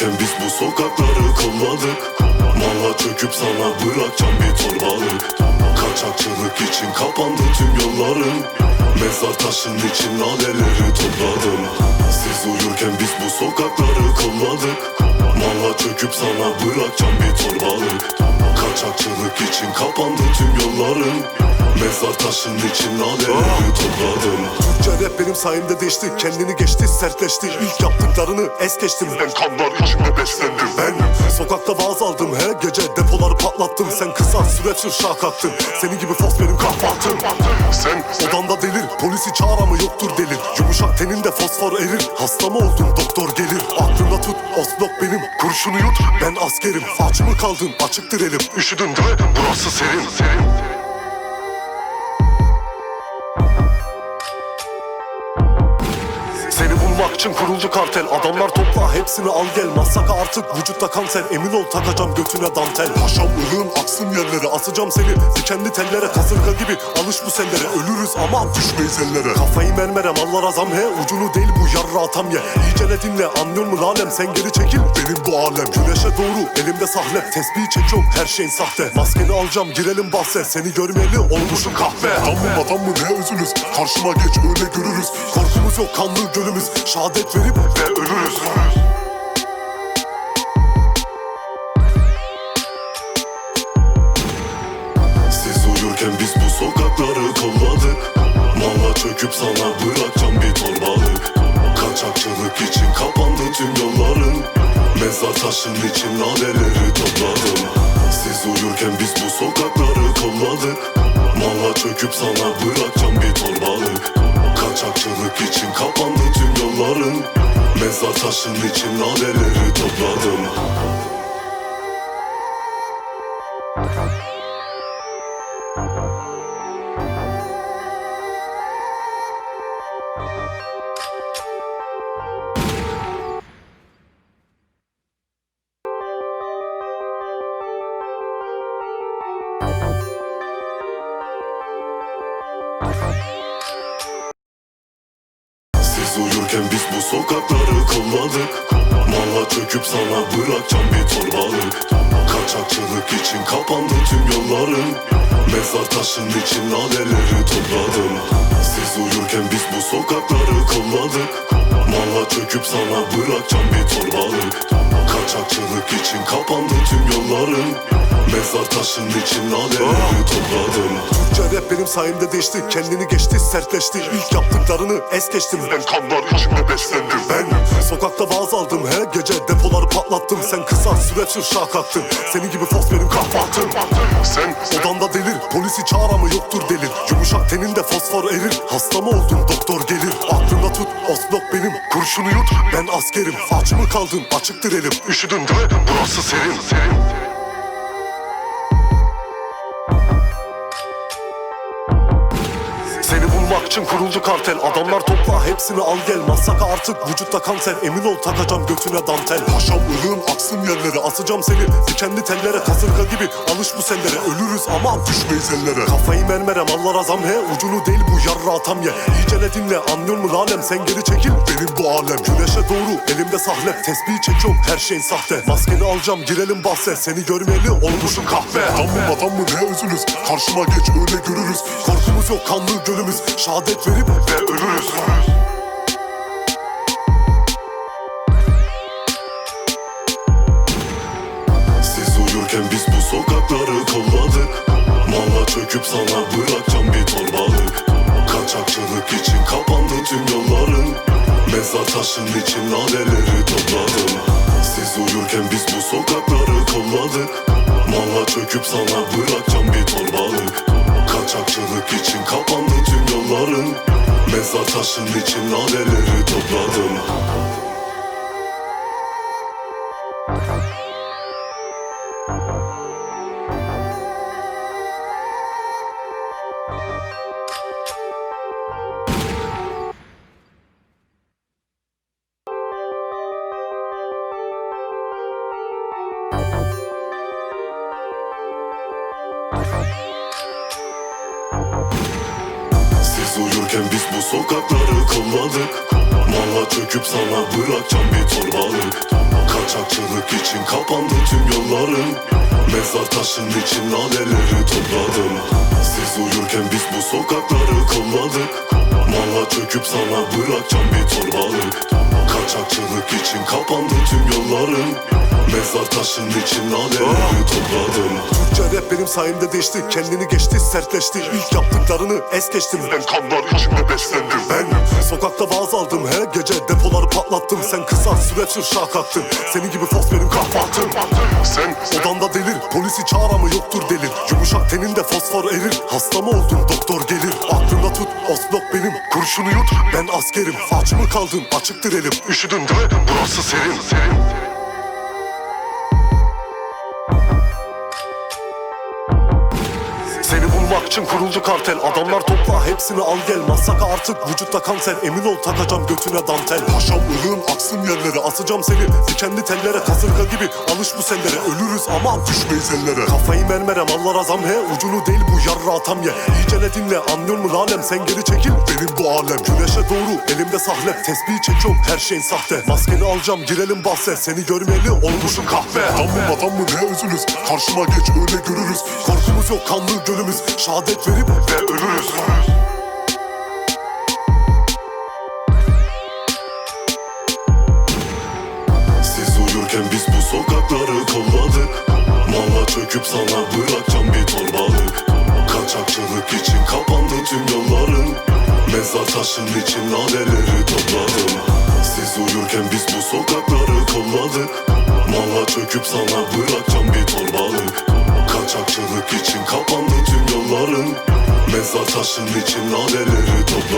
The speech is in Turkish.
uyurken biz bu sokakları kolladık. Malla çöküp sana bırakacağım bir torbalık. Kaçakçılık için kapandı tüm yollarım. Mezar taşın için laleleri topladım. Siz uyurken biz bu sokakları kolladık. Malla çöküp sana bırakacağım bir torbalık. Kaçakçılık için kapandı tüm yollarım. Mezar taşın için laleleri topladım. Türkçe rap benim sayemde değişti. Kendini geçti, sertleşti. İlk yaptıklarını es geçtim. Ben kanlar içinde beslendim. Ben sokakta vaaz aldım, he gece depoları patlattım. Sen kısa süreçli şak attın. Senin gibi fos benim kahvaltım. Sen Odanda delir, polisi çağır ama yoktur delil. Yumuşak teninde fosfor erir. Hasta mı oldun doktor gelir. Aklında tut, Osblok benim. Kurşunu yut, ben askerim. Aç mı kaldın, açıktır elim. üşüdün değil mi? Burası serin. Seni bulmak için kuruldu kartel. Adamlar topla hepsini al gel. Masaka artık vücutta kanser. Emin ol takacağım götüne dantel. Paşam ılığım aksın yerlere. Asacağım seni dikenli tellere. Kasırga gibi alış bu sellere. Ölürüz ama düşmeyiz ellere. Kafayı mermere mallar azam he. Ucunu değil bu yarra atam ye. İyicene dinle anlıyor mu lalem. Sen geri çekil benim bu alem. Güneşe doğru elimde sahle. Tesbih çekiyorum her şeyin sahte. Maskeni alacağım girelim bahse. Seni görmeyeli olmuşum kahve. Adam mı ne özünüz? Karşıma geç öyle görürüz. Korkumuz yok kanlı gölümüz. Şehadet verip Ve ölürüz. Siz uyurken biz bu sokakları kolladık. Malla çöküp sana bırakacağım bir torbalık. Kaçakçılık için kapandı tüm yolların. Mezar taşın için laleleri topladım. Siz uyurken biz bu sokakları kolladık. Malla çöküp sana bırakacağım bir torbalık. Kaçakçılık için kapandı tüm yolların. Mezar taşın için laleleri topladım. Siz uyurken biz bu sokakları kolladık. Malla çöküp sana bırakacağım bir torbalık. Kaçakçılık için kapandı tüm yolların. Mezar taşın için laleleri topladım. Siz uyurken biz bu sokakları kolladık. Malla çöküp sana bırakacağım bir torbalık. Kaçakçılık için kapandı tüm yolların. Mezar taşın için laleleri topladım. Türkçe rap benim sayemde değişti. Kendini geçti, sertleşti. İlk yaptıklarını es geçtim. Ben kanlar içinde beslendim. Ben sokakta vaaz aldım, he gece depoları patlattım. Sen kısa süreçli şak attın. Senin gibi fos benim kahvaltım. Sen Odanda delir, polisi çağır ama yoktur delil. Yumuşak teninde fosfor erir. Hasta mı oldun doktor gelir. Aklında tut, Osblok benim. Kurşunu yut, ben askerim. Aç mı kaldın, açıktır elim. üşüdün değil mi? Burası serin. Seni bulmak için kuruldu kartel. Adamlar topla hepsini al gel. Masaka artık vücutta kanser. Emin ol takacağım götüne dantel. Paşam ılığım aksın yerlere. Asacağım seni dikenli tellere. Kasırga gibi alış bu sellere. Ölürüz ama düşmeyiz ellere. Kafayı mermere mallar azam he. Ucunu değil bu yarra atam ye. İyicene dinle anlıyor mu lalem. Sen geri çekil benim bu alem. Güneşe doğru elimde sahle. Tesbih çekiyorum her şeyin sahte. Maskeni alacağım girelim bahse. Seni görmeyeli olmuşum kahve. Adam mı ne özünüz? Karşıma geç öyle görürüz. Korkumuz yok kanlı gölümüz. Şehadet verip Ve ölürüz. Siz uyurken biz bu sokakları kolladık. Malla çöküp sana bırakacağım bir torbalık. Kaçakçılık için kapandı tüm yolların. Mezar taşın için laleleri topladım. Siz uyurken biz bu sokakları kolladık. Malla çöküp sana bırakacağım bir torbalık. Kaçakçılık için kapandı tüm yolların. Mezar taşın için laleleri topladım. Siz uyurken biz bu sokakları kolladık. Malla çöküp sana bırakacağım bir torbalık. Kaçakçılık için kapandı tüm yollarım. Mezar taşın için laleleri topladım. Siz uyurken biz bu sokakları kolladık. Malla çöküp sana bırakacağım bir torbalık. Kaçakçılık için kapandı tüm yollarım. Mezar taşın için laleleri topladım. Türkçe rap benim sayemde değişti. Kendini geçti, sertleşti. İlk yaptıklarını es geçtim. Ben kanlar içinde beslendim. Ben sokakta vaaz aldım. Her gece depoları patlattım. Sen kısa süre şark attın. Senin gibi fos benim kahvaltım. Sen odanda delir. Polisi çağır ama yoktur delir. Yumuşak teninde fosfor erir. Hasta mı oldun doktor gelir. Aklında tut Osblok benim. Kurşunu yut ben askerim. Aç mı kaldın açıktır elim. Üşüdün değil mi? Burası serin. Seni bulmak için kuruldu kartel. Adamlar topla hepsini al gel. Masaka artık vücutta kanser. Emin ol takacağım götüne dantel. Paşam ırığın aksın yerlere. Asacağım seni dikenli tellere. Kasırga gibi alış bu sellere. Ölürüz ama düşmeyiz ellere. Kafayı mermere mallara zam he. Ucunu değil bu yarra atam ye. İyice ne dinle anlıyor mu lalem. Sen geri çekil benim bu alem. Güneşe doğru elimde sahlep. Tesbihi çekiyorum her şeyin sahte. Maskeni alacağım girelim bahse. Seni görmeli olmuşum kahve. Adam mı ne özünüz. Karşıma geç öyle görürüz. Korkumuz yok kanlı gölümüz. Şehadet verip ve ölürüz. Siz uyurken biz bu sokakları kolladık. Malla çöküp sana bırakacağım bir torbalık. Kaçakçılık için kapandı tüm yolların. Mezar taşın için laleleri topladım. Siz uyurken biz bu sokakları kolladık. Malla çöküp sana bırakacağım bir torbalık. Kaçakçılık için kapandı tüm yolların. Mezar taşın için laleleri topladım.